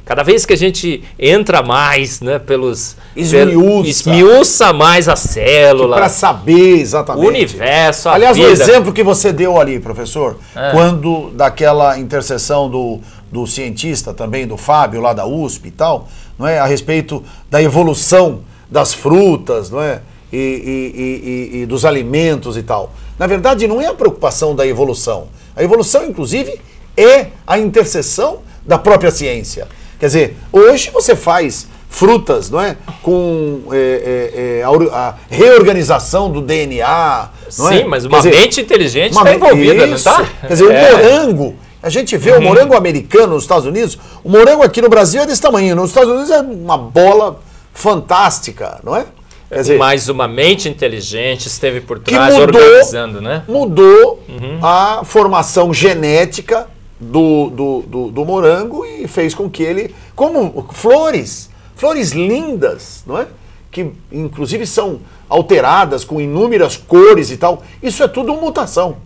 cada vez que a gente entra mais, né, pelos... Esmiuça mais a célula. Para saber exatamente. O universo, a Aliás, vida. o exemplo que você deu ali, professor, quando daquela intercessão do cientista também, do Fábio, lá da USP e tal, não é, a respeito da evolução das frutas, não é, e dos alimentos e tal. Na verdade, não é a preocupação da evolução. A evolução, inclusive, é a interseção da própria ciência. Quer dizer, hoje você faz frutas, não é? Com a reorganização do DNA. Não Sim, mas uma mente inteligente está envolvida, não está? Quer dizer, o morango, a gente vê o morango americano nos Estados Unidos, o morango aqui no Brasil é desse tamanho, nos Estados Unidos é uma bola fantástica, não é? Quer dizer, mas uma mente inteligente esteve por trás organizando, né? Mudou a formação genética do morango e fez com que ele, como flores lindas, não é? que inclusive são alteradas com inúmeras cores e tal. Isso é tudo mutação.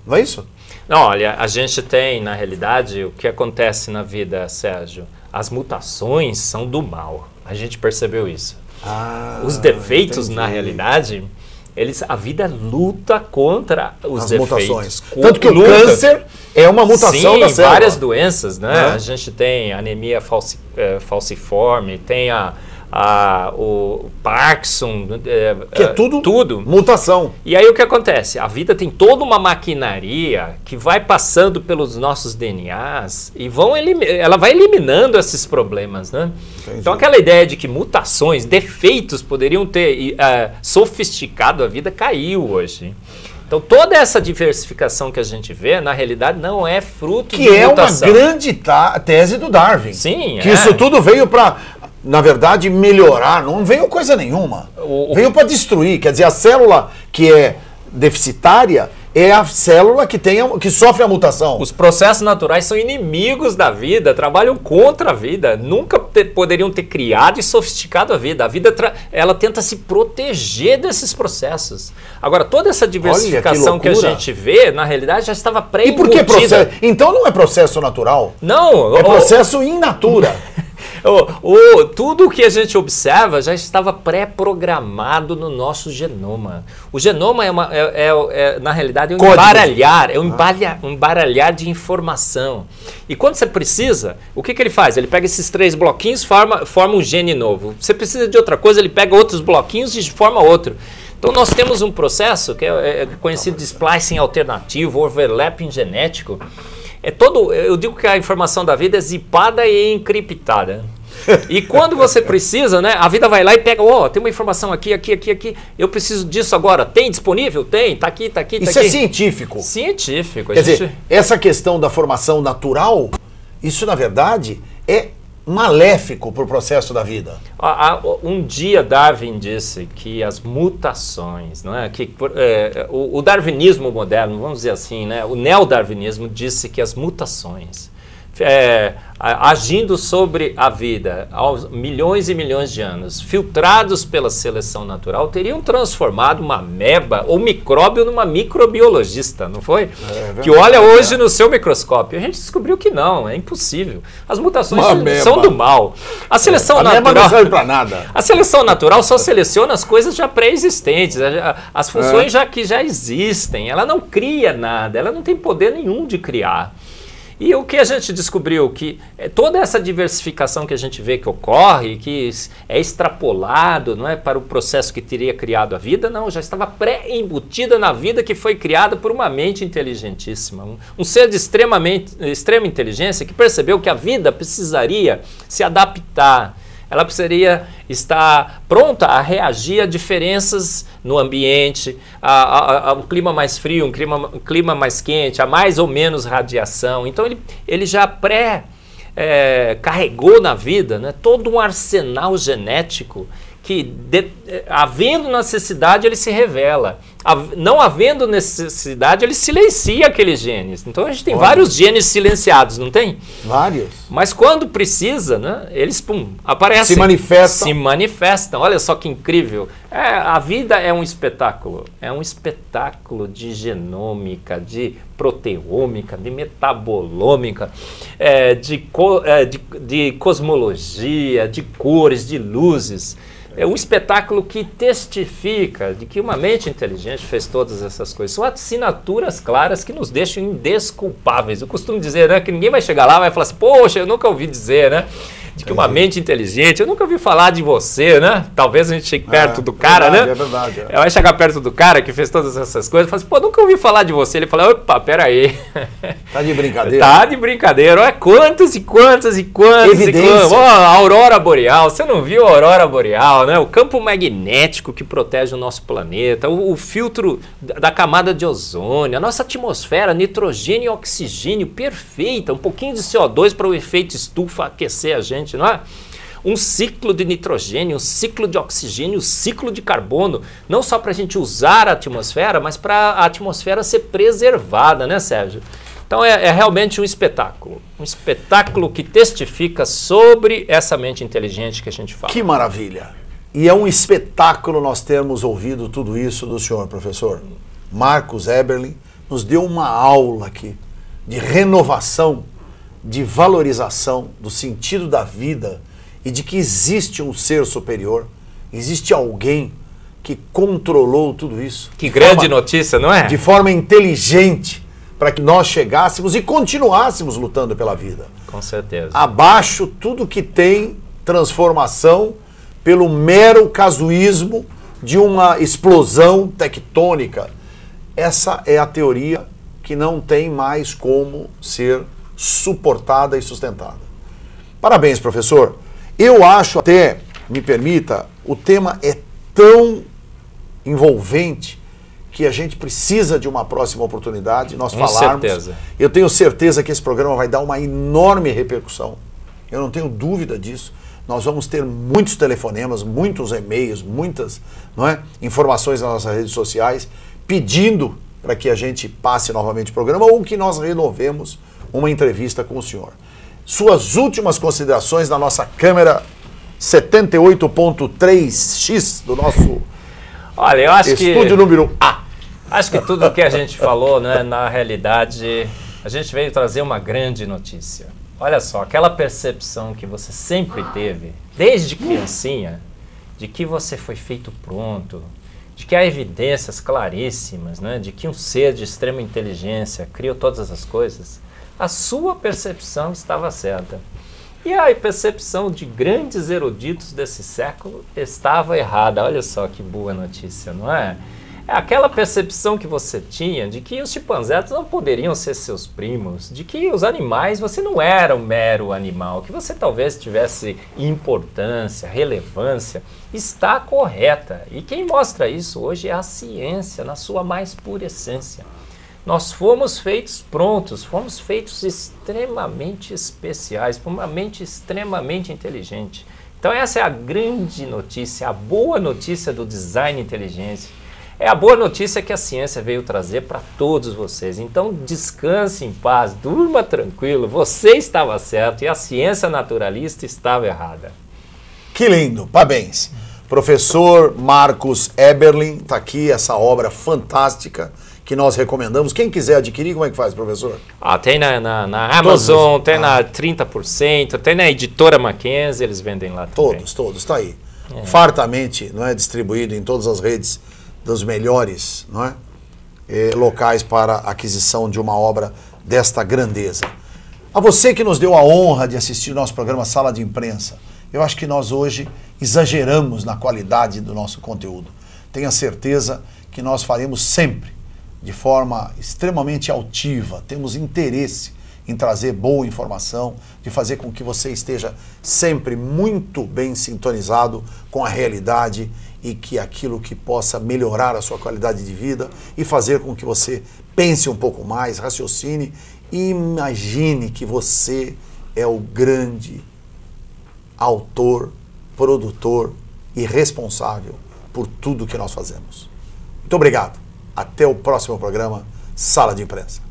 Não é isso? Não, olha, a gente tem, na realidade, o que acontece na vida, Sérgio, as mutações são do mal. A gente percebeu isso. Os defeitos, na realidade, a vida luta contra os defeitos. Mutações. Tanto que o câncer é uma mutação da célula. Várias doenças, né? A gente tem anemia falciforme, tem o Parkinson, que é tudo mutação. E aí o que acontece? A vida tem toda uma maquinaria que vai passando pelos nossos DNAs e ela vai eliminando esses problemas, né? Entendi. Então aquela ideia de que mutações, defeitos poderiam ter sofisticado a vida caiu hoje. Então toda essa diversificação que a gente vê, na realidade, não é fruto de mutação. Que é uma grande tese do Darwin. Sim, que isso tudo veio para, na verdade, melhorar, não veio coisa nenhuma. Veio para destruir. Quer dizer, a célula que é deficitária é a célula que sofre a mutação. Os processos naturais são inimigos da vida, trabalham contra a vida, nunca poderiam ter criado e sofisticado a vida. A vida ela tenta se proteger desses processos. Agora, toda essa diversificação que a gente vê, na realidade, já estava pré-embutida. E por que processo? Então não é processo natural? Não. É processo in natura. Tudo o que a gente observa já estava pré-programado no nosso genoma. O genoma na realidade, um embaralhar de informação. E quando você precisa, o que ele faz? Ele pega esses 3 bloquinhos, forma um gene novo. Você precisa de outra coisa, ele pega outros bloquinhos e forma outro. Então nós temos um processo que é conhecido de splicing alternativo, overlapping genético. Eu digo que a informação da vida é zipada e encriptada. E quando você precisa, né, a vida vai lá e pega, tem uma informação aqui, eu preciso disso agora. Tem disponível? Tem, tá aqui. Isso é científico. Científico. Quer dizer, essa questão da formação natural, isso na verdade é maléfico para o processo da vida. Um dia Darwin disse que as mutações, não é? O darwinismo moderno, vamos dizer assim, né? O neodarwinismo disse que as mutações, agindo sobre a vida aos milhões e milhões de anos, filtrados pela seleção natural, teriam transformado uma ameba ou micróbio numa microbiologista, não foi? Que olha hoje no seu microscópio. A gente descobriu que não, é impossível. As mutações são do mal. A seleção natural não serve para nada. A seleção natural só seleciona as coisas já pré-existentes, as funções que já existem. Ela não cria nada, ela não tem poder nenhum de criar. E o que a gente descobriu? Que toda essa diversificação que a gente vê que ocorre, que é extrapolado, não é, para o processo que teria criado a vida, não, já estava pré-embutida na vida que foi criada por uma mente inteligentíssima. Um ser de extrema inteligência que percebeu que a vida precisaria se adaptar. Ela precisaria estar pronta a reagir a diferenças no ambiente, a um clima mais frio, um clima mais quente, a mais ou menos radiação. Então ele já carregou na vida, né, todo um arsenal genético que, havendo necessidade, ele se revela. Não havendo necessidade, ele silencia aqueles genes. Então a gente tem vários genes silenciados, não tem? Vários. Mas quando precisa, né, eles aparecem. Se manifestam. Olha só que incrível. A vida é um espetáculo. É um espetáculo de genômica, de proteômica, de metabolômica, de cosmologia, de cores, de luzes. É um espetáculo que testifica de que uma mente inteligente fez todas essas coisas. São assinaturas claras que nos deixam indesculpáveis. Eu costumo dizer, né, que ninguém vai chegar lá e vai falar assim, poxa, eu nunca ouvi dizer, né, de que uma mente inteligente, eu nunca ouvi falar de você, né? Talvez a gente chegue perto do cara, verdade, né? É verdade. Vai chegar perto do cara que fez todas essas coisas e fala assim, pô, nunca ouvi falar de você. Ele fala, opa, peraí. Tá de brincadeira? Tá de brincadeira. Olha quantas e quantas. Evidências. A aurora boreal, você não viu a aurora boreal, né? O campo magnético que protege o nosso planeta, o filtro da camada de ozônio, a nossa atmosfera, nitrogênio e oxigênio perfeita, um pouquinho de CO2 para o efeito estufa aquecer a gente, não é? Um ciclo de nitrogênio, um ciclo de oxigênio, um ciclo de carbono, não só para a gente usar a atmosfera, mas para a atmosfera ser preservada, né, Sérgio? Então é realmente um espetáculo que testifica sobre essa mente inteligente que a gente fala. Que maravilha! E é um espetáculo nós termos ouvido tudo isso do senhor, professor. Marcus Eberlin nos deu uma aula aqui de renovação, de valorização do sentido da vida e de que existe um ser superior, existe alguém que controlou tudo isso. Que grande notícia, não é? De forma inteligente, para que nós chegássemos e continuássemos lutando pela vida. Com certeza. Abaixo tudo que tem transformação pelo mero casuísmo de uma explosão tectônica. Essa é a teoria que não tem mais como ser suportada e sustentada. Parabéns, professor. Eu acho até, me permita, o tema é tão envolvente que a gente precisa de uma próxima oportunidade, nós falarmos. Certeza. Eu tenho certeza que esse programa vai dar uma enorme repercussão. Eu não tenho dúvida disso. Nós vamos ter muitos telefonemas, muitos e-mails, muitas, não é, informações nas nossas redes sociais, pedindo para que a gente passe novamente o programa ou que nós renovemos uma entrevista com o senhor. Suas últimas considerações na nossa câmera 78.3x do nosso Olha, eu acho estúdio número A. Acho que tudo que a gente falou, né, na realidade, a gente veio trazer uma grande notícia. Olha só, aquela percepção que você sempre teve, desde criancinha, de que você foi feito pronto, de que há evidências claríssimas, né, de que um ser de extrema inteligência criou todas as coisas, a sua percepção estava certa. E a percepção de grandes eruditos desse século estava errada. Olha só que boa notícia, não é? É aquela percepção que você tinha de que os chimpanzés não poderiam ser seus primos, de que os animais, você não era um mero animal, que você talvez tivesse importância, relevância, está correta. E quem mostra isso hoje é a ciência, na sua mais pura essência. Nós fomos feitos prontos, fomos feitos extremamente especiais, por uma mente extremamente inteligente. Então essa é a grande notícia, a boa notícia do design inteligência. É a boa notícia que a ciência veio trazer para todos vocês. Então descanse em paz, durma tranquilo, você estava certo e a ciência naturalista estava errada. Que lindo, parabéns. Professor Marcus Eberlin, está aqui essa obra fantástica que nós recomendamos. Quem quiser adquirir, como é que faz, professor? Tem na Amazon, tem na 30%, tem na editora Mackenzie, eles vendem lá também. Todos, está aí. Fartamente, não é, distribuído em todas as redes dos melhores, não é, locais para aquisição de uma obra desta grandeza. A você que nos deu a honra de assistir o nosso programa Sala de Imprensa, eu acho que nós hoje exageramos na qualidade do nosso conteúdo. Tenha certeza que nós faremos sempre de forma extremamente altiva, temos interesse em trazer boa informação, de fazer com que você esteja sempre muito bem sintonizado com a realidade e que aquilo que possa melhorar a sua qualidade de vida e fazer com que você pense um pouco mais, raciocine e imagine que você é o grande autor, produtor e responsável por tudo que nós fazemos. Muito obrigado. Até o próximo programa, Sala de Imprensa.